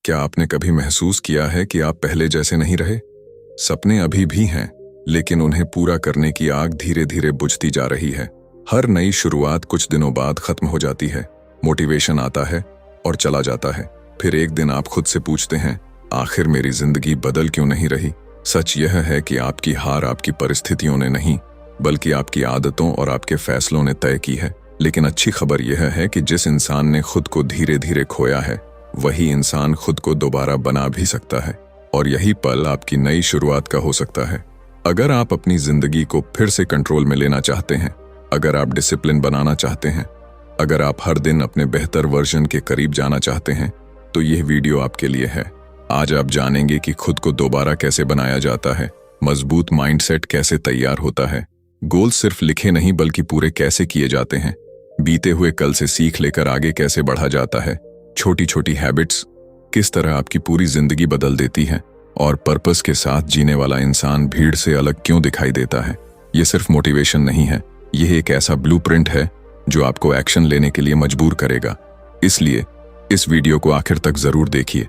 क्या आपने कभी महसूस किया है कि आप पहले जैसे नहीं रहे? सपने अभी भी हैं, लेकिन उन्हें पूरा करने की आग धीरे धीरे बुझती जा रही है। हर नई शुरुआत कुछ दिनों बाद खत्म हो जाती है। मोटिवेशन आता है और चला जाता है। फिर एक दिन आप खुद से पूछते हैं, आखिर मेरी जिंदगी बदल क्यों नहीं रही? सच यह है कि आपकी हार आपकी परिस्थितियों ने नहीं, बल्कि आपकी आदतों और आपके फैसलों ने तय की है। लेकिन अच्छी खबर यह है कि जिस इंसान ने खुद को धीरे धीरे खोया है, वही इंसान खुद को दोबारा बना भी सकता है। और यही पल आपकी नई शुरुआत का हो सकता है। अगर आप अपनी जिंदगी को फिर से कंट्रोल में लेना चाहते हैं, अगर आप डिसिप्लिन बनाना चाहते हैं, अगर आप हर दिन अपने बेहतर वर्जन के करीब जाना चाहते हैं, तो यह वीडियो आपके लिए है। आज आप जानेंगे कि खुद को दोबारा कैसे बनाया जाता है, मजबूत माइंडसेट कैसे तैयार होता है, गोल सिर्फ लिखे नहीं बल्कि पूरे कैसे किए जाते हैं, बीते हुए कल से सीख लेकर आगे कैसे बढ़ा जाता है, छोटी छोटी हैबिट्स किस तरह आपकी पूरी जिंदगी बदल देती है, और पर्पस के साथ जीने वाला इंसान भीड़ से अलग क्यों दिखाई देता है। यह सिर्फ मोटिवेशन नहीं है, यह एक ऐसा ब्लूप्रिंट है जो आपको एक्शन लेने के लिए मजबूर करेगा। इसलिए इस वीडियो को आखिर तक जरूर देखिए,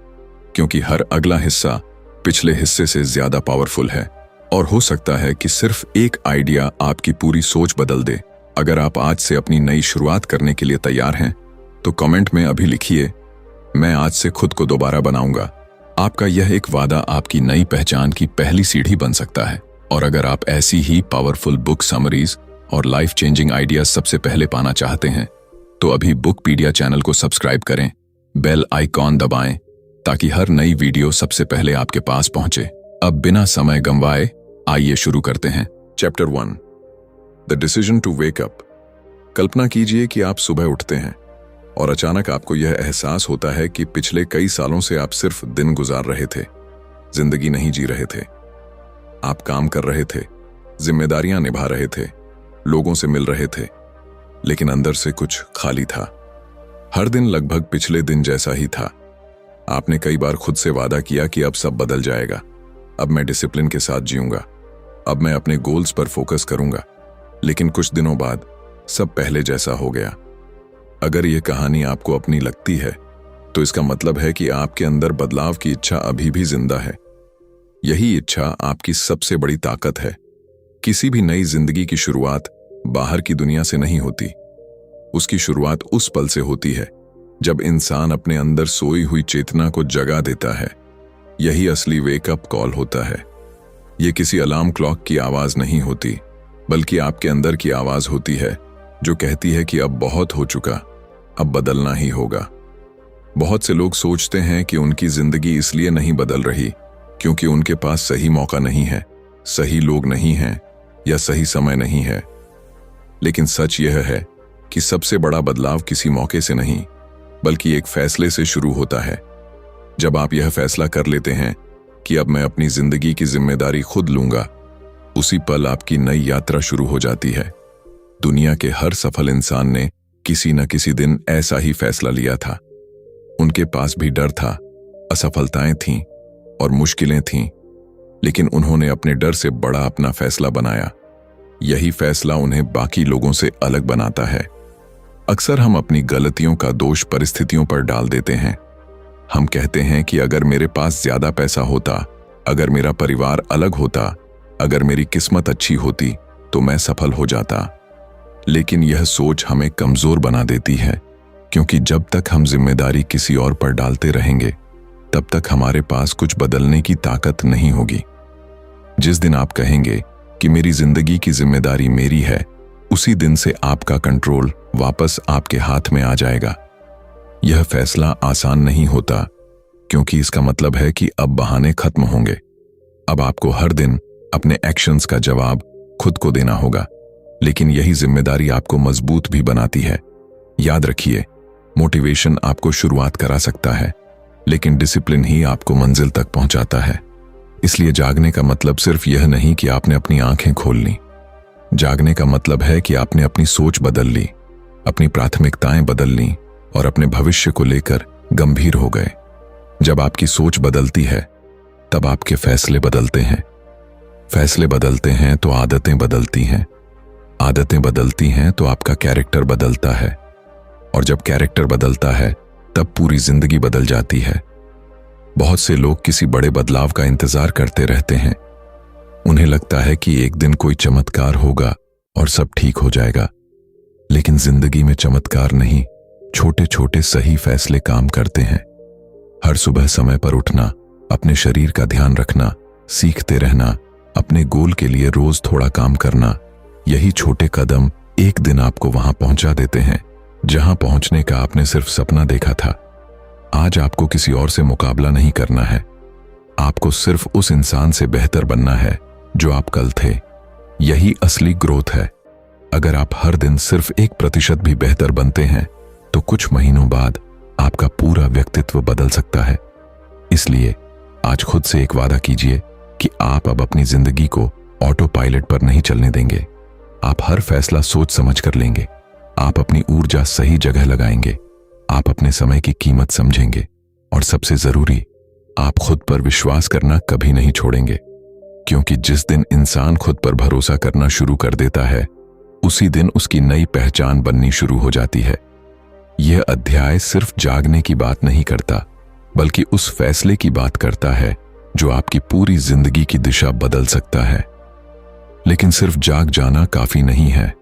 क्योंकि हर अगला हिस्सा पिछले हिस्से से ज्यादा पावरफुल है। और हो सकता है कि सिर्फ एक आइडिया आपकी पूरी सोच बदल दे। अगर आप आज से अपनी नई शुरुआत करने के लिए तैयार हैं, तो कमेंट में अभी लिखिए, मैं आज से खुद को दोबारा बनाऊंगा। आपका यह एक वादा आपकी नई पहचान की पहली सीढ़ी बन सकता है। और अगर आप ऐसी ही पावरफुल बुक समरीज और लाइफ चेंजिंग आइडियाज सबसे पहले पाना चाहते हैं, तो अभी बुकपीडिया चैनल को सब्सक्राइब करें, बेल आइकॉन दबाएं, ताकि हर नई वीडियो सबसे पहले आपके पास पहुंचे। अब बिना समय गंवाए आइए शुरू करते हैं। Chapter 1, the decision to wake up. कल्पना कीजिए कि आप सुबह उठते हैं और अचानक आपको यह एहसास होता है कि पिछले कई सालों से आप सिर्फ दिन गुजार रहे थे, जिंदगी नहीं जी रहे थे। आप काम कर रहे थे, जिम्मेदारियां निभा रहे थे, लोगों से मिल रहे थे, लेकिन अंदर से कुछ खाली था। हर दिन लगभग पिछले दिन जैसा ही था। आपने कई बार खुद से वादा किया कि अब सब बदल जाएगा, अब मैं डिसिप्लिन के साथ जीऊंगा, अब मैं अपने गोल्स पर फोकस करूंगा। लेकिन कुछ दिनों बाद सब पहले जैसा हो गया। अगर यह कहानी आपको अपनी लगती है, तो इसका मतलब है कि आपके अंदर बदलाव की इच्छा अभी भी जिंदा है। यही इच्छा आपकी सबसे बड़ी ताकत है। किसी भी नई जिंदगी की शुरुआत बाहर की दुनिया से नहीं होती। उसकी शुरुआत उस पल से होती है जब इंसान अपने अंदर सोई हुई चेतना को जगा देता है। यही असली वेकअप कॉल होता है। यह किसी अलार्म क्लॉक की आवाज नहीं होती, बल्कि आपके अंदर की आवाज होती है जो कहती है कि अब बहुत हो चुका, अब बदलना ही होगा। बहुत से लोग सोचते हैं कि उनकी जिंदगी इसलिए नहीं बदल रही क्योंकि उनके पास सही मौका नहीं है, सही लोग नहीं हैं, या सही समय नहीं है। लेकिन सच यह है कि सबसे बड़ा बदलाव किसी मौके से नहीं, बल्कि एक फैसले से शुरू होता है। जब आप यह फैसला कर लेते हैं कि अब मैं अपनी जिंदगी की जिम्मेदारी खुद लूंगा, उसी पल आपकी नई यात्रा शुरू हो जाती है। दुनिया के हर सफल इंसान ने किसी न किसी दिन ऐसा ही फैसला लिया था। उनके पास भी डर था, असफलताएं थीं और मुश्किलें थीं, लेकिन उन्होंने अपने डर से बड़ा अपना फैसला बनाया। यही फैसला उन्हें बाकी लोगों से अलग बनाता है। अक्सर हम अपनी गलतियों का दोष परिस्थितियों पर डाल देते हैं। हम कहते हैं कि अगर मेरे पास ज्यादा पैसा होता, अगर मेरा परिवार अलग होता, अगर मेरी किस्मत अच्छी होती, तो मैं सफल हो जाता। लेकिन यह सोच हमें कमजोर बना देती है, क्योंकि जब तक हम जिम्मेदारी किसी और पर डालते रहेंगे, तब तक हमारे पास कुछ बदलने की ताकत नहीं होगी। जिस दिन आप कहेंगे कि मेरी जिंदगी की जिम्मेदारी मेरी है, उसी दिन से आपका कंट्रोल वापस आपके हाथ में आ जाएगा। यह फैसला आसान नहीं होता, क्योंकि इसका मतलब है कि अब बहाने खत्म होंगे। अब आपको हर दिन अपने एक्शंस का जवाब खुद को देना होगा। लेकिन यही जिम्मेदारी आपको मजबूत भी बनाती है। याद रखिए, मोटिवेशन आपको शुरुआत करा सकता है, लेकिन डिसिप्लिन ही आपको मंजिल तक पहुंचाता है। इसलिए जागने का मतलब सिर्फ यह नहीं कि आपने अपनी आंखें खोल ली। जागने का मतलब है कि आपने अपनी सोच बदल ली, अपनी प्राथमिकताएं बदल ली और अपने भविष्य को लेकर गंभीर हो गए। जब आपकी सोच बदलती है, तब आपके फैसले बदलते हैं। फैसले बदलते हैं तो आदतें बदलती हैं। आदतें बदलती हैं तो आपका कैरेक्टर बदलता है, और जब कैरेक्टर बदलता है, तब पूरी जिंदगी बदल जाती है। बहुत से लोग किसी बड़े बदलाव का इंतजार करते रहते हैं। उन्हें लगता है कि एक दिन कोई चमत्कार होगा और सब ठीक हो जाएगा। लेकिन जिंदगी में चमत्कार नहीं, छोटे छोटे सही फैसले काम करते हैं। हर सुबह समय पर उठना, अपने शरीर का ध्यान रखना, सीखते रहना, अपने गोल के लिए रोज थोड़ा काम करना, यही छोटे कदम एक दिन आपको वहां पहुंचा देते हैं जहां पहुंचने का आपने सिर्फ सपना देखा था। आज आपको किसी और से मुकाबला नहीं करना है, आपको सिर्फ उस इंसान से बेहतर बनना है जो आप कल थे। यही असली ग्रोथ है। अगर आप हर दिन सिर्फ 1% भी बेहतर बनते हैं तो कुछ महीनों बाद आपका पूरा व्यक्तित्व बदल सकता है। इसलिए आज खुद से एक वादा कीजिए कि आप अब अपनी जिंदगी को ऑटो पायलट पर नहीं चलने देंगे। आप हर फैसला सोच समझ कर लेंगे, आप अपनी ऊर्जा सही जगह लगाएंगे, आप अपने समय की कीमत समझेंगे और सबसे जरूरी, आप खुद पर विश्वास करना कभी नहीं छोड़ेंगे। क्योंकि जिस दिन इंसान खुद पर भरोसा करना शुरू कर देता है, उसी दिन उसकी नई पहचान बननी शुरू हो जाती है। यह अध्याय सिर्फ जागने की बात नहीं करता, बल्कि उस फैसले की बात करता है जो आपकी पूरी जिंदगी की दिशा बदल सकता है। लेकिन सिर्फ जाग जाना काफी नहीं है।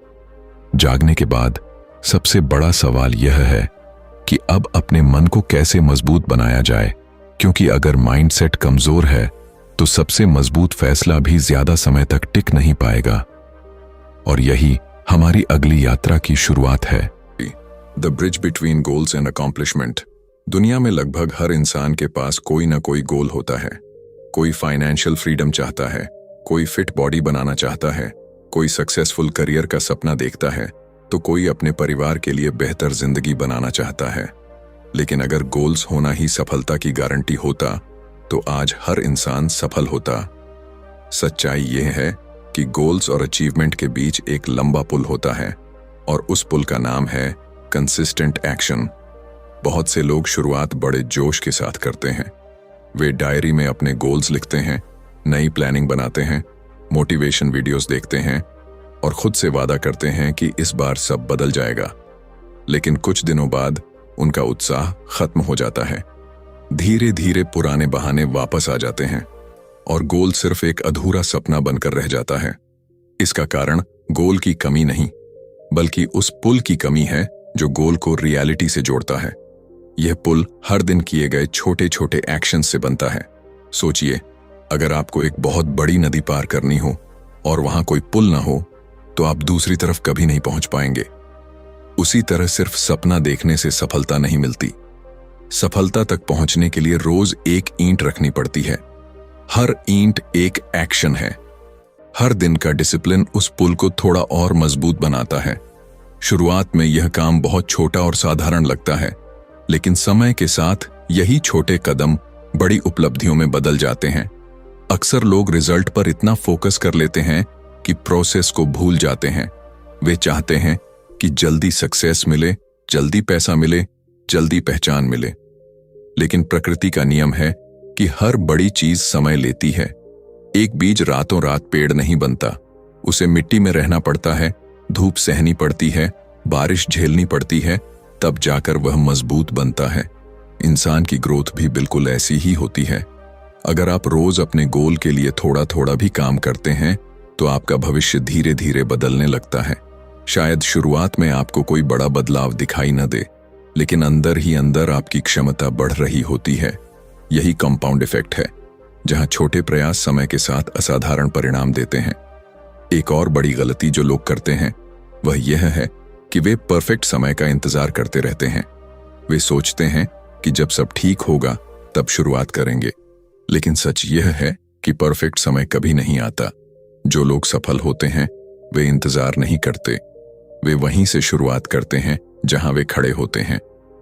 जागने के बाद सबसे बड़ा सवाल यह है कि अब अपने मन को कैसे मजबूत बनाया जाए, क्योंकि अगर माइंडसेट कमजोर है तो सबसे मजबूत फैसला भी ज्यादा समय तक टिक नहीं पाएगा। और यही हमारी अगली यात्रा की शुरुआत है। The bridge between goals and accomplishment. दुनिया में लगभग हर इंसान के पास कोई ना कोई गोल होता है। कोई फाइनेंशियल फ्रीडम चाहता है, कोई फिट बॉडी बनाना चाहता है, कोई सक्सेसफुल करियर का सपना देखता है, तो कोई अपने परिवार के लिए बेहतर जिंदगी बनाना चाहता है। लेकिन अगर गोल्स होना ही सफलता की गारंटी होता तो आज हर इंसान सफल होता। सच्चाई यह है कि गोल्स और अचीवमेंट के बीच एक लंबा पुल होता है और उस पुल का नाम है कंसिस्टेंट एक्शन। बहुत से लोग शुरुआत बड़े जोश के साथ करते हैं। वे डायरी में अपने गोल्स लिखते हैं, नई प्लानिंग बनाते हैं, मोटिवेशन वीडियोस देखते हैं और खुद से वादा करते हैं कि इस बार सब बदल जाएगा। लेकिन कुछ दिनों बाद उनका उत्साह खत्म हो जाता है। धीरे धीरे पुराने बहाने वापस आ जाते हैं और गोल सिर्फ एक अधूरा सपना बनकर रह जाता है। इसका कारण गोल की कमी नहीं, बल्कि उस पुल की कमी है जो गोल को रियलिटी से जोड़ता है। यह पुल हर दिन किए गए छोटे छोटे एक्शन से बनता है। सोचिए, अगर आपको एक बहुत बड़ी नदी पार करनी हो और वहां कोई पुल ना हो तो आप दूसरी तरफ कभी नहीं पहुंच पाएंगे। उसी तरह सिर्फ सपना देखने से सफलता नहीं मिलती। सफलता तक पहुंचने के लिए रोज एक ईंट रखनी पड़ती है। हर ईंट एक एक्शन है। हर दिन का डिसिप्लिन उस पुल को थोड़ा और मजबूत बनाता है। शुरुआत में यह काम बहुत छोटा और साधारण लगता है, लेकिन समय के साथ यही छोटे कदम बड़ी उपलब्धियों में बदल जाते हैं। अक्सर लोग रिजल्ट पर इतना फोकस कर लेते हैं कि प्रोसेस को भूल जाते हैं। वे चाहते हैं कि जल्दी सक्सेस मिले, जल्दी पैसा मिले, जल्दी पहचान मिले। लेकिन प्रकृति का नियम है कि हर बड़ी चीज समय लेती है। एक बीज रातों रात पेड़ नहीं बनता। उसे मिट्टी में रहना पड़ता है, धूप सहनी पड़ती है, बारिश झेलनी पड़ती है, तब जाकर वह मजबूत बनता है। इंसान की ग्रोथ भी बिल्कुल ऐसी ही होती है। अगर आप रोज अपने गोल के लिए थोड़ा थोड़ा भी काम करते हैं तो आपका भविष्य धीरे धीरे बदलने लगता है। शायद शुरुआत में आपको कोई बड़ा बदलाव दिखाई न दे, लेकिन अंदर ही अंदर आपकी क्षमता बढ़ रही होती है। यही कंपाउंड इफेक्ट है, जहां छोटे प्रयास समय के साथ असाधारण परिणाम देते हैं। एक और बड़ी गलती जो लोग करते हैं वह यह है कि वे परफेक्ट समय का इंतजार करते रहते हैं। वे सोचते हैं कि जब सब ठीक होगा तब शुरुआत करेंगे, लेकिन सच यह है कि परफेक्ट समय कभी नहीं आता। जो लोग सफल होते हैं वे इंतजार नहीं करते, वे वहीं से शुरुआत करते हैं जहां वे खड़े होते हैं।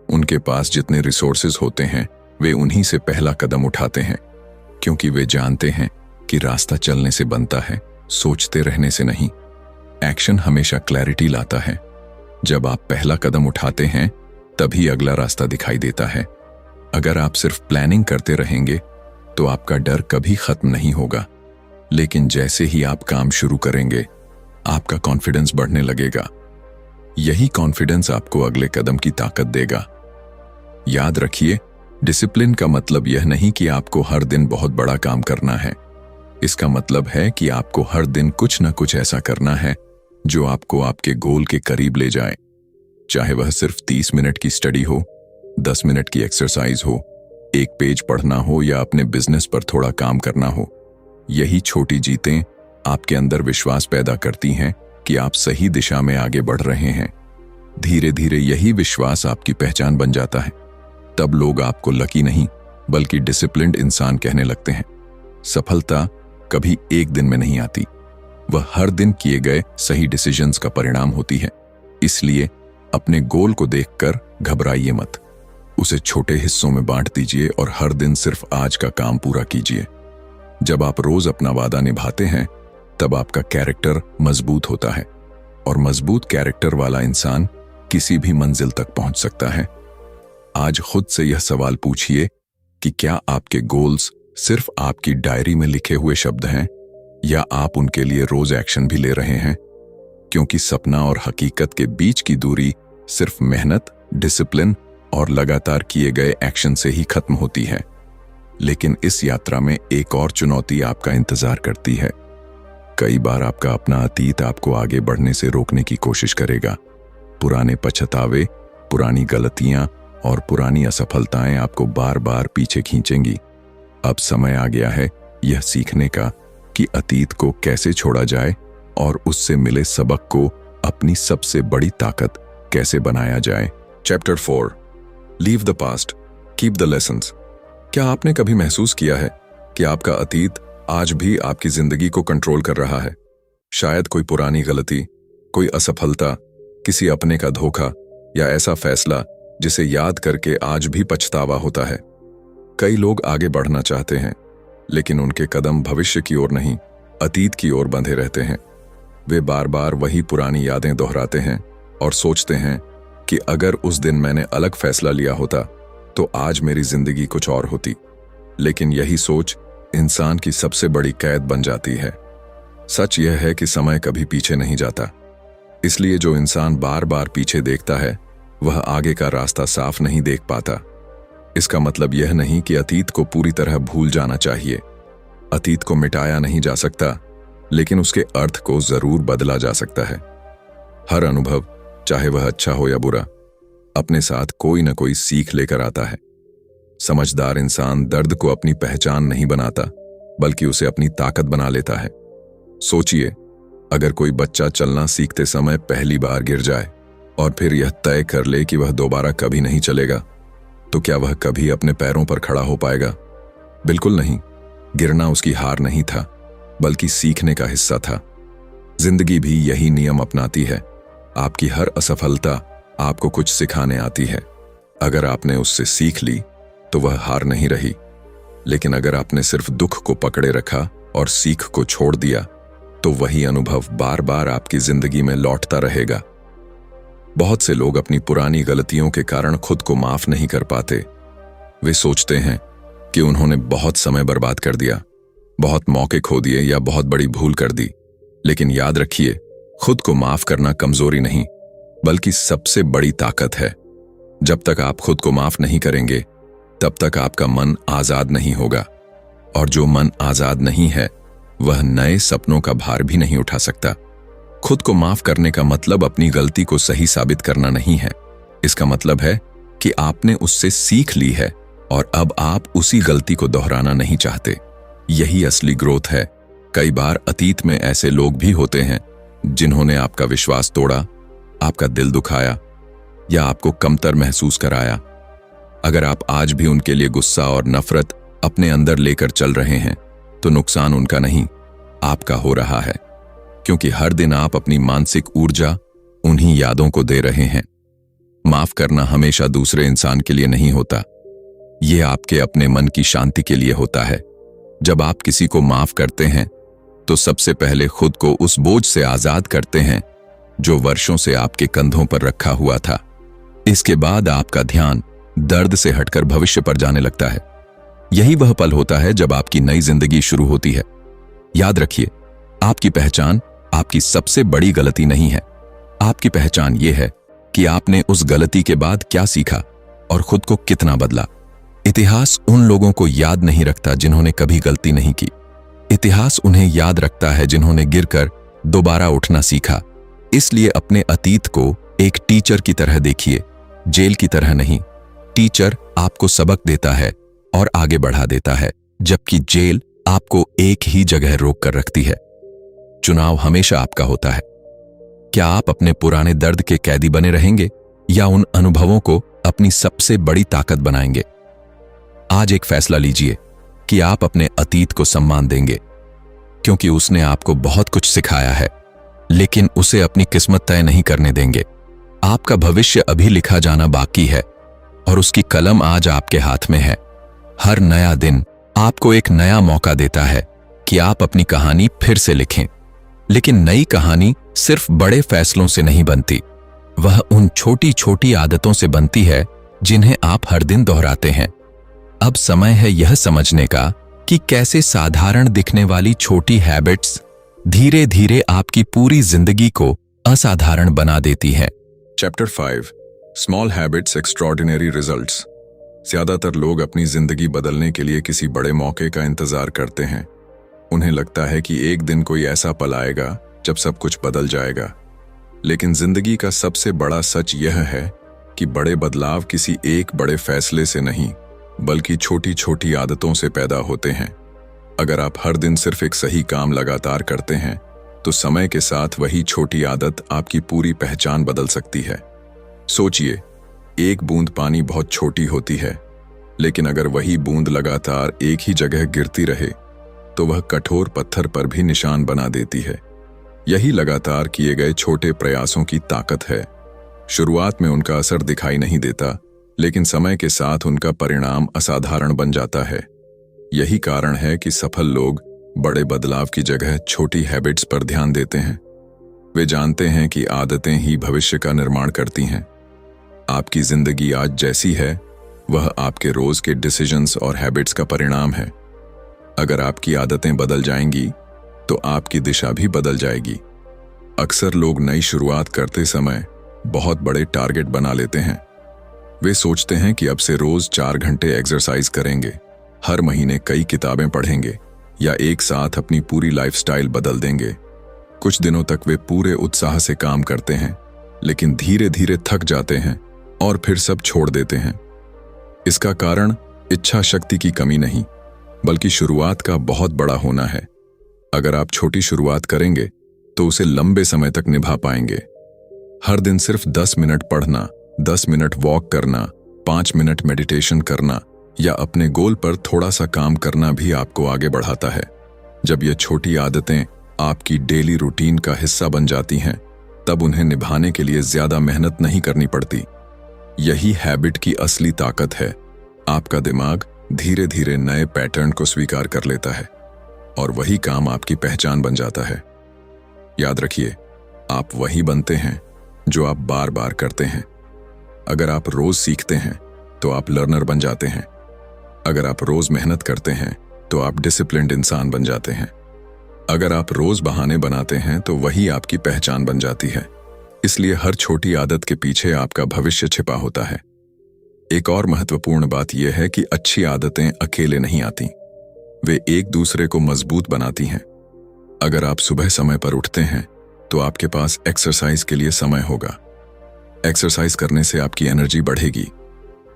उनके पास जितने रिसोर्सेज होते हैं वे उन्हीं से पहला कदम उठाते हैं, क्योंकि वे जानते हैं कि रास्ता चलने से बनता है, सोचते रहने से नहीं। एक्शन हमेशा क्लैरिटी लाता है। जब आप पहला कदम उठाते हैं तभी अगला रास्ता दिखाई देता है। अगर आप सिर्फ प्लानिंग करते रहेंगे तो आपका डर कभी खत्म नहीं होगा, लेकिन जैसे ही आप काम शुरू करेंगे आपका कॉन्फिडेंस बढ़ने लगेगा। यही कॉन्फिडेंस आपको अगले कदम की ताकत देगा। याद रखिए, डिसिप्लिन का मतलब यह नहीं कि आपको हर दिन बहुत बड़ा काम करना है। इसका मतलब है कि आपको हर दिन कुछ न कुछ ऐसा करना है जो आपको आपके गोल के करीब ले जाए। चाहे वह सिर्फ 30 मिनट की स्टडी हो, 10 मिनट की एक्सरसाइज हो, एक पेज पढ़ना हो या अपने बिजनेस पर थोड़ा काम करना हो। यही छोटी जीतें आपके अंदर विश्वास पैदा करती हैं कि आप सही दिशा में आगे बढ़ रहे हैं। धीरे धीरे यही विश्वास आपकी पहचान बन जाता है। तब लोग आपको लकी नहीं बल्कि डिसिप्लिन्ड इंसान कहने लगते हैं। सफलता कभी एक दिन में नहीं आती, वह हर दिन किए गए सही डिसीजंस का परिणाम होती है। इसलिए अपने गोल को देखकर घबराइए मत, उसे छोटे हिस्सों में बांट दीजिए और हर दिन सिर्फ आज का काम पूरा कीजिए। जब आप रोज अपना वादा निभाते हैं तब आपका कैरेक्टर मजबूत होता है, और मजबूत कैरेक्टर वाला इंसान किसी भी मंजिल तक पहुंच सकता है। आज खुद से यह सवाल पूछिए कि क्या आपके गोल्स सिर्फ आपकी डायरी में लिखे हुए शब्द हैं या आप उनके लिए रोज एक्शन भी ले रहे हैं? क्योंकि सपना और हकीकत के बीच की दूरी सिर्फ मेहनत, डिसिप्लिन और लगातार किए गए एक्शन से ही खत्म होती है। लेकिन इस यात्रा में एक और चुनौती आपका इंतजार करती है। कई बार आपका अपना अतीत आपको आगे बढ़ने से रोकने की कोशिश करेगा। पुराने पछतावे, पुरानी गलतियां और पुरानी असफलताएं आपको बार बार पीछे खींचेंगी। अब समय आ गया है यह सीखने का कि अतीत को कैसे छोड़ा जाए और उससे मिले सबक को अपनी सबसे बड़ी ताकत कैसे बनाया जाए। Chapter 4, leave the past, keep the lessons. क्या आपने कभी महसूस किया है कि आपका अतीत आज भी आपकी जिंदगी को कंट्रोल कर रहा है? शायद कोई पुरानी गलती, कोई असफलता, किसी अपने का धोखा या ऐसा फैसला जिसे याद करके आज भी पछतावा होता है। कई लोग आगे बढ़ना चाहते हैं लेकिन उनके कदम भविष्य की ओर नहीं, अतीत की ओर बंधे रहते हैं। वे बार बार वही पुरानी यादें दोहराते हैं और सोचते हैं कि अगर उस दिन मैंने अलग फैसला लिया होता तो आज मेरी जिंदगी कुछ और होती। लेकिन यही सोच इंसान की सबसे बड़ी कैद बन जाती है। सच यह है कि समय कभी पीछे नहीं जाता, इसलिए जो इंसान बार बार पीछे देखता है वह आगे का रास्ता साफ नहीं देख पाता। इसका मतलब यह नहीं कि अतीत को पूरी तरह भूल जाना चाहिए। अतीत को मिटाया नहीं जा सकता, लेकिन उसके अर्थ को जरूर बदला जा सकता है। हर अनुभव, चाहे वह अच्छा हो या बुरा, अपने साथ कोई न कोई सीख लेकर आता है। समझदार इंसान दर्द को अपनी पहचान नहीं बनाता बल्कि उसे अपनी ताकत बना लेता है। सोचिए, अगर कोई बच्चा चलना सीखते समय पहली बार गिर जाए और फिर यह तय कर ले कि वह दोबारा कभी नहीं चलेगा, तो क्या वह कभी अपने पैरों पर खड़ा हो पाएगा? बिल्कुल नहीं। गिरना उसकी हार नहीं था बल्कि सीखने का हिस्सा था। जिंदगी भी यही नियम अपनाती है। आपकी हर असफलता आपको कुछ सिखाने आती है। अगर आपने उससे सीख ली तो वह हार नहीं रही, लेकिन अगर आपने सिर्फ दुख को पकड़े रखा और सीख को छोड़ दिया तो वही अनुभव बार बार आपकी जिंदगी में लौटता रहेगा। बहुत से लोग अपनी पुरानी गलतियों के कारण खुद को माफ नहीं कर पाते। वे सोचते हैं कि उन्होंने बहुत समय बर्बाद कर दिया, बहुत मौके खो दिए या बहुत बड़ी भूल कर दी। लेकिन याद रखिए, खुद को माफ करना कमजोरी नहीं बल्कि सबसे बड़ी ताकत है। जब तक आप खुद को माफ नहीं करेंगे तब तक आपका मन आजाद नहीं होगा, और जो मन आजाद नहीं है वह नए सपनों का भार भी नहीं उठा सकता। खुद को माफ करने का मतलब अपनी गलती को सही साबित करना नहीं है। इसका मतलब है कि आपने उससे सीख ली है और अब आप उसी गलती को दोहराना नहीं चाहते। यही असली ग्रोथ है। कई बार अतीत में ऐसे लोग भी होते हैं जिन्होंने आपका विश्वास तोड़ा, आपका दिल दुखाया या आपको कमतर महसूस कराया। अगर आप आज भी उनके लिए गुस्सा और नफरत अपने अंदर लेकर चल रहे हैं तो नुकसान उनका नहीं, आपका हो रहा है, क्योंकि हर दिन आप अपनी मानसिक ऊर्जा उन्हीं यादों को दे रहे हैं। माफ करना हमेशा दूसरे इंसान के लिए नहीं होता, यह आपके अपने मन की शांति के लिए होता है। जब आप किसी को माफ करते हैं तो सबसे पहले खुद को उस बोझ से आजाद करते हैं जो वर्षों से आपके कंधों पर रखा हुआ था। इसके बाद आपका ध्यान दर्द से हटकर भविष्य पर जाने लगता है। यही वह पल होता है जब आपकी नई जिंदगी शुरू होती है। याद रखिए, आपकी पहचान आपकी सबसे बड़ी गलती नहीं है। आपकी पहचान यह है कि आपने उस गलती के बाद क्या सीखा और खुद को कितना बदला। इतिहास उन लोगों को याद नहीं रखता जिन्होंने कभी गलती नहीं की। इतिहास उन्हें याद रखता है जिन्होंने गिरकर दोबारा उठना सीखा। इसलिए अपने अतीत को एक टीचर की तरह देखिए, जेल की तरह नहीं। टीचर आपको सबक देता है और आगे बढ़ा देता है, जबकि जेल आपको एक ही जगह रोक कर रखती है। चुनाव हमेशा आपका होता है। क्या आप अपने पुराने दर्द के कैदी बने रहेंगे या उन अनुभवों को अपनी सबसे बड़ी ताकत बनाएंगे? आज एक फैसला लीजिए कि आप अपने अतीत को सम्मान देंगे, क्योंकि उसने आपको बहुत कुछ सिखाया है, लेकिन उसे अपनी किस्मत तय नहीं करने देंगे। आपका भविष्य अभी लिखा जाना बाकी है और उसकी कलम आज आपके हाथ में है। हर नया दिन आपको एक नया मौका देता है कि आप अपनी कहानी फिर से लिखें। लेकिन नई कहानी सिर्फ बड़े फैसलों से नहीं बनती, वह उन छोटी छोटी आदतों से बनती है जिन्हें आप हर दिन दोहराते हैं। अब समय है यह समझने का कि कैसे साधारण दिखने वाली छोटी हैबिट्स धीरे धीरे आपकी पूरी जिंदगी को असाधारण बना देती है। Chapter 5 small habits extraordinary results. ज्यादातर लोग अपनी जिंदगी बदलने के लिए किसी बड़े मौके का इंतजार करते हैं। उन्हें लगता है कि एक दिन कोई ऐसा पल आएगा जब सब कुछ बदल जाएगा। लेकिन जिंदगी का सबसे बड़ा सच यह है कि बड़े बदलाव किसी एक बड़े फैसले से नहीं, बल्कि छोटी छोटी आदतों से पैदा होते हैं। अगर आप हर दिन सिर्फ एक सही काम लगातार करते हैं, तो समय के साथ वही छोटी आदत आपकी पूरी पहचान बदल सकती है। सोचिए, एक बूंद पानी बहुत छोटी होती है, लेकिन अगर वही बूंद लगातार एक ही जगह गिरती रहे तो वह कठोर पत्थर पर भी निशान बना देती है। यही लगातार किए गए छोटे प्रयासों की ताकत है। शुरुआत में उनका असर दिखाई नहीं देता, लेकिन समय के साथ उनका परिणाम असाधारण बन जाता है। यही कारण है कि सफल लोग बड़े बदलाव की जगह छोटी हैबिट्स पर ध्यान देते हैं। वे जानते हैं कि आदतें ही भविष्य का निर्माण करती हैं। आपकी जिंदगी आज जैसी है, वह आपके रोज के डिसीजंस और हैबिट्स का परिणाम है। अगर आपकी आदतें बदल जाएंगी, तो आपकी दिशा भी बदल जाएगी। अक्सर लोग नई शुरुआत करते समय बहुत बड़े टारगेट बना लेते हैं। वे सोचते हैं कि अब से रोज 4 घंटे एक्सरसाइज करेंगे, हर महीने कई किताबें पढ़ेंगे या एक साथ अपनी पूरी लाइफस्टाइल बदल देंगे। कुछ दिनों तक वे पूरे उत्साह से काम करते हैं, लेकिन धीरे धीरे थक जाते हैं और फिर सब छोड़ देते हैं। इसका कारण इच्छा शक्ति की कमी नहीं, बल्कि शुरुआत का बहुत बड़ा होना है। अगर आप छोटी शुरुआत करेंगे तो उसे लंबे समय तक निभा पाएंगे। हर दिन सिर्फ 10 मिनट पढ़ना, 10 मिनट वॉक करना, 5 मिनट मेडिटेशन करना या अपने गोल पर थोड़ा सा काम करना भी आपको आगे बढ़ाता है। जब ये छोटी आदतें आपकी डेली रूटीन का हिस्सा बन जाती हैं, तब उन्हें निभाने के लिए ज्यादा मेहनत नहीं करनी पड़ती। यही हैबिट की असली ताकत है। आपका दिमाग धीरे धीरे नए पैटर्न को स्वीकार कर लेता है और वही काम आपकी पहचान बन जाता है। याद रखिए, आप वही बनते हैं जो आप बार बार करते हैं। अगर आप रोज सीखते हैं तो आप लर्नर बन जाते हैं। अगर आप रोज मेहनत करते हैं तो आप डिसिप्लिन्ड इंसान बन जाते हैं। अगर आप रोज बहाने बनाते हैं तो वही आपकी पहचान बन जाती है। इसलिए हर छोटी आदत के पीछे आपका भविष्य छिपा होता है। एक और महत्वपूर्ण बात यह है कि अच्छी आदतें अकेले नहीं आती, वे एक दूसरे को मजबूत बनाती हैं। अगर आप सुबह समय पर उठते हैं तो आपके पास एक्सरसाइज के लिए समय होगा। एक्सरसाइज करने से आपकी एनर्जी बढ़ेगी।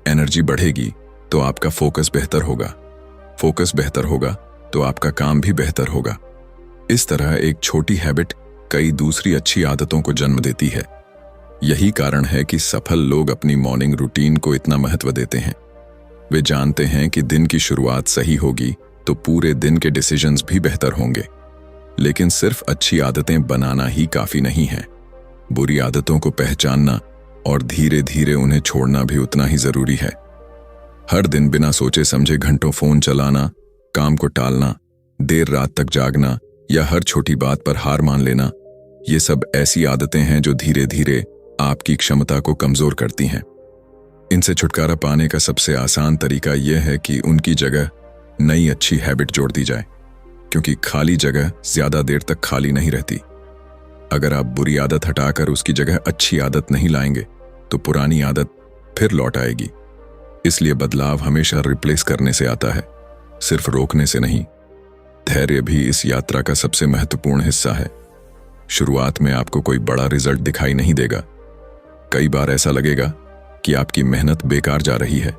एनर्जी बढ़ेगी तो आपका फोकस बेहतर होगा। फोकस बेहतर होगा तो आपका काम भी बेहतर होगा। इस तरह एक छोटी हैबिट कई दूसरी अच्छी आदतों को जन्म देती है। यही कारण है कि सफल लोग अपनी मॉर्निंग रूटीन को इतना महत्व देते हैं। वे जानते हैं कि दिन की शुरुआत सही होगी तो पूरे दिन के डिसीजंस भी बेहतर होंगे। लेकिन सिर्फ अच्छी आदतें बनाना ही काफी नहीं है। बुरी आदतों को पहचानना और धीरे धीरे उन्हें छोड़ना भी उतना ही जरूरी है। हर दिन बिना सोचे समझे घंटों फोन चलाना, काम को टालना, देर रात तक जागना या हर छोटी बात पर हार मान लेना, ये सब ऐसी आदतें हैं जो धीरे धीरे आपकी क्षमता को कमजोर करती हैं। इनसे छुटकारा पाने का सबसे आसान तरीका यह है कि उनकी जगह नई अच्छी हैबिट जोड़ दी जाए, क्योंकि खाली जगह ज्यादा देर तक खाली नहीं रहती। अगर आप बुरी आदत हटाकर उसकी जगह अच्छी आदत नहीं लाएंगे तो पुरानी आदत फिर लौट आएगी। इसलिए बदलाव हमेशा रिप्लेस करने से आता है, सिर्फ रोकने से नहीं। धैर्य भी इस यात्रा का सबसे महत्वपूर्ण हिस्सा है। शुरुआत में आपको कोई बड़ा रिजल्ट दिखाई नहीं देगा। कई बार ऐसा लगेगा कि आपकी मेहनत बेकार जा रही है,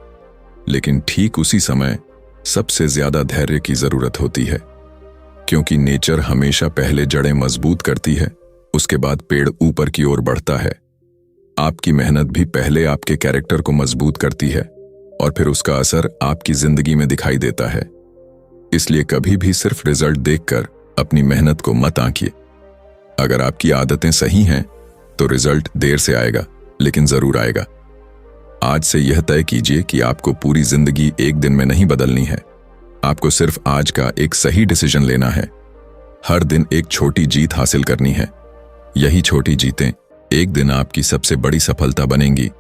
लेकिन ठीक उसी समय सबसे ज्यादा धैर्य की जरूरत होती है, क्योंकि नेचर हमेशा पहले जड़ें मजबूत करती है, उसके बाद पेड़ ऊपर की ओर बढ़ता है। आपकी मेहनत भी पहले आपके कैरेक्टर को मजबूत करती है और फिर उसका असर आपकी जिंदगी में दिखाई देता है। इसलिए कभी भी सिर्फ रिजल्ट देखकर अपनी मेहनत को मत आंकिए। अगर आपकी आदतें सही हैं तो रिजल्ट देर से आएगा, लेकिन जरूर आएगा। आज से यह तय कीजिए कि आपको पूरी जिंदगी एक दिन में नहीं बदलनी है। आपको सिर्फ आज का एक सही डिसीजन लेना है। हर दिन एक छोटी जीत हासिल करनी है। यही छोटी जीतें एक दिन आपकी सबसे बड़ी सफलता बनेंगी।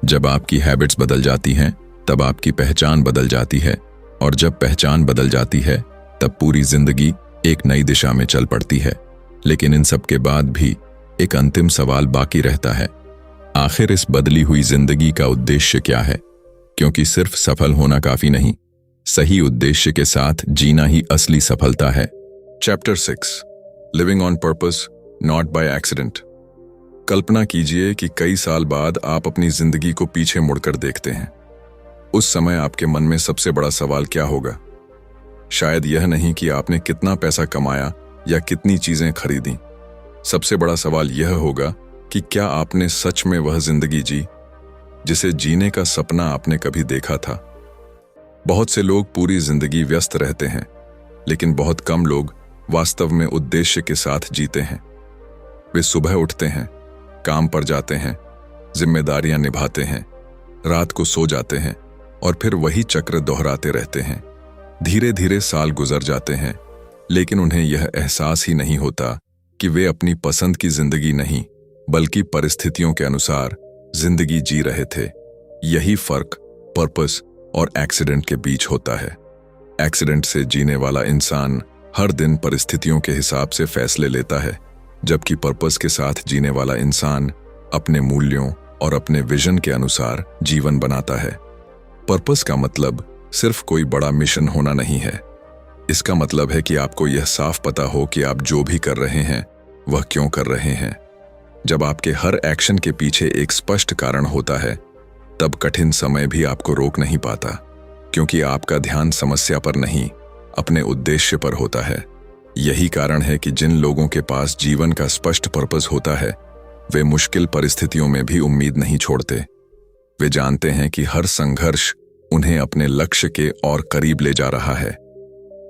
जब आपकी हैबिट्स बदल जाती हैं, तब आपकी पहचान बदल जाती है, और जब पहचान बदल जाती है तब पूरी जिंदगी एक नई दिशा में चल पड़ती है। लेकिन इन सब के बाद भी एक अंतिम सवाल बाकी रहता है, आखिर इस बदली हुई जिंदगी का उद्देश्य क्या है? क्योंकि सिर्फ सफल होना काफी नहीं, सही उद्देश्य के साथ जीना ही असली सफलता है। Chapter 6, living on purpose not by accident. कल्पना कीजिए कि कई साल बाद आप अपनी जिंदगी को पीछे मुड़कर देखते हैं। उस समय आपके मन में सबसे बड़ा सवाल क्या होगा? शायद यह नहीं कि आपने कितना पैसा कमाया या कितनी चीजें खरीदी। सबसे बड़ा सवाल यह होगा कि क्या आपने सच में वह जिंदगी जी जिसे जीने का सपना आपने कभी देखा था? बहुत से लोग पूरी जिंदगी व्यस्त रहते हैं, लेकिन बहुत कम लोग वास्तव में उद्देश्य के साथ जीते हैं। वे सुबह उठते हैं, काम पर जाते हैं, जिम्मेदारियां निभाते हैं, रात को सो जाते हैं और फिर वही चक्र दोहराते रहते हैं। धीरे धीरे साल गुजर जाते हैं, लेकिन उन्हें यह एहसास ही नहीं होता कि वे अपनी पसंद की जिंदगी नहीं, बल्कि परिस्थितियों के अनुसार जिंदगी जी रहे थे। यही फर्क पर्पस और एक्सीडेंट के बीच होता है। एक्सीडेंट से जीने वाला इंसान हर दिन परिस्थितियों के हिसाब से फैसले लेता है, जबकि पर्पस के साथ जीने वाला इंसान अपने मूल्यों और अपने विजन के अनुसार जीवन बनाता है। पर्पस का मतलब सिर्फ कोई बड़ा मिशन होना नहीं है। इसका मतलब है कि आपको यह साफ पता हो कि आप जो भी कर रहे हैं वह क्यों कर रहे हैं। जब आपके हर एक्शन के पीछे एक स्पष्ट कारण होता है, तब कठिन समय भी आपको रोक नहीं पाता, क्योंकि आपका ध्यान समस्या पर नहीं, अपने उद्देश्य पर होता है। यही कारण है कि जिन लोगों के पास जीवन का स्पष्ट पर्पस होता है, वे मुश्किल परिस्थितियों में भी उम्मीद नहीं छोड़ते। वे जानते हैं कि हर संघर्ष उन्हें अपने लक्ष्य के और करीब ले जा रहा है।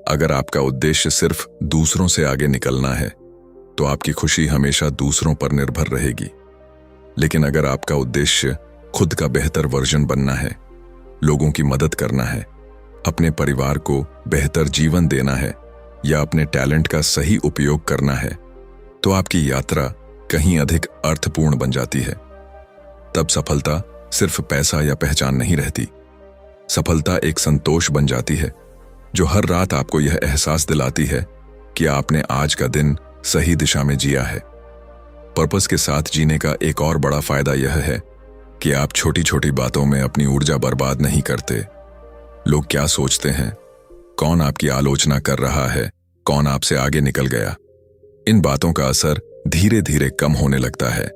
अगर आपका उद्देश्य सिर्फ दूसरों से आगे निकलना है, तो आपकी खुशी हमेशा दूसरों पर निर्भर रहेगी। लेकिन अगर आपका उद्देश्य खुद का बेहतर वर्जन बनना है, लोगों की मदद करना है, अपने परिवार को बेहतर जीवन देना है, या अपने टैलेंट का सही उपयोग करना है, तो आपकी यात्रा कहीं अधिक अर्थपूर्ण बन जाती है। तब सफलता सिर्फ पैसा या पहचान नहीं रहती। सफलता एक संतोष बन जाती है, जो हर रात आपको यह एहसास दिलाती है कि आपने आज का दिन सही दिशा में जिया है। पर्पस के साथ जीने का एक और बड़ा फायदा यह है कि आप छोटी छोटी बातों में अपनी ऊर्जा बर्बाद नहीं करते। लोग क्या सोचते हैं, कौन आपकी आलोचना कर रहा है, कौन आपसे आगे निकल गया, इन बातों का असर धीरे धीरे कम होने लगता है,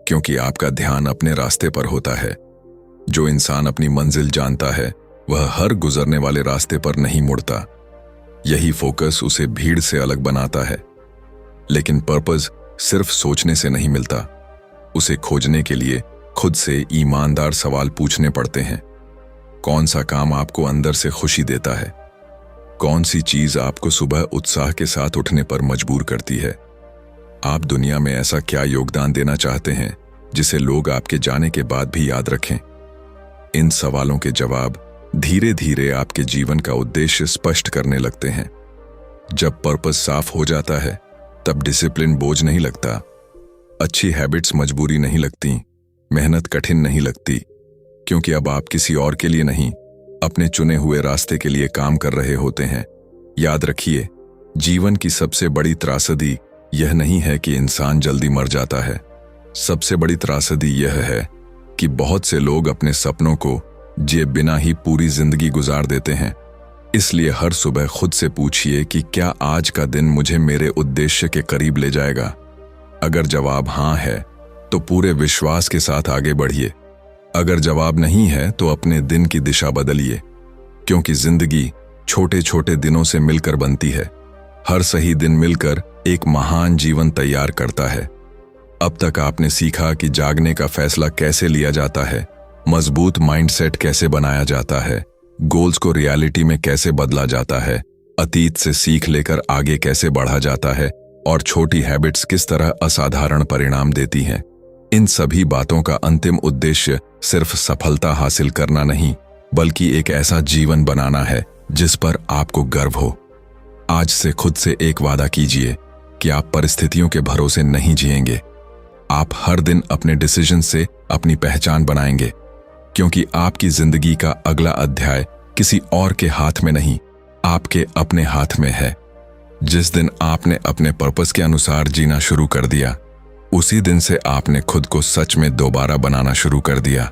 क्योंकि आपका ध्यान अपने रास्ते पर होता है। जो इंसान अपनी मंजिल जानता है, वह हर गुजरने वाले रास्ते पर नहीं मुड़ता। यही फोकस उसे भीड़ से अलग बनाता है। लेकिन पर्पस सिर्फ सोचने से नहीं मिलता, उसे खोजने के लिए खुद से ईमानदार सवाल पूछने पड़ते हैं। कौन सा काम आपको अंदर से खुशी देता है? कौन सी चीज आपको सुबह उत्साह के साथ उठने पर मजबूर करती है? आप दुनिया में ऐसा क्या योगदान देना चाहते हैं जिसे लोग आपके जाने के बाद भी याद रखें? इन सवालों के जवाब धीरे धीरे आपके जीवन का उद्देश्य स्पष्ट करने लगते हैं। जब पर्पस साफ हो जाता है, तब डिसिप्लिन बोझ नहीं लगता, अच्छी हैबिट्स मजबूरी नहीं लगती, मेहनत कठिन नहीं लगती, क्योंकि अब आप किसी और के लिए नहीं, अपने चुने हुए रास्ते के लिए काम कर रहे होते हैं। याद रखिए, जीवन की सबसे बड़ी त्रासदी यह नहीं है कि इंसान जल्दी मर जाता है। सबसे बड़ी त्रासदी यह है कि बहुत से लोग अपने सपनों को जिए बिना ही पूरी जिंदगी गुजार देते हैं। इसलिए हर सुबह खुद से पूछिए कि क्या आज का दिन मुझे मेरे उद्देश्य के करीब ले जाएगा। अगर जवाब हाँ है तो पूरे विश्वास के साथ आगे बढ़िए। अगर जवाब नहीं है तो अपने दिन की दिशा बदलिए, क्योंकि जिंदगी छोटे छोटे दिनों से मिलकर बनती है। हर सही दिन मिलकर एक महान जीवन तैयार करता है। अब तक आपने सीखा कि जागने का फैसला कैसे लिया जाता है, मजबूत माइंडसेट कैसे बनाया जाता है, गोल्स को रियलिटी में कैसे बदला जाता है, अतीत से सीख लेकर आगे कैसे बढ़ा जाता है और छोटी हैबिट्स किस तरह असाधारण परिणाम देती हैं। इन सभी बातों का अंतिम उद्देश्य सिर्फ सफलता हासिल करना नहीं, बल्कि एक ऐसा जीवन बनाना है जिस पर आपको गर्व हो। आज से खुद से एक वादा कीजिए कि आप परिस्थितियों के भरोसे नहीं जिएंगे। आप हर दिन अपने डिसीजन से अपनी पहचान बनाएंगे, क्योंकि आपकी जिंदगी का अगला अध्याय किसी और के हाथ में नहीं, आपके अपने हाथ में है। जिस दिन आपने अपने पर्पस के अनुसार जीना शुरू कर दिया, उसी दिन से आपने खुद को सच में दोबारा बनाना शुरू कर दिया।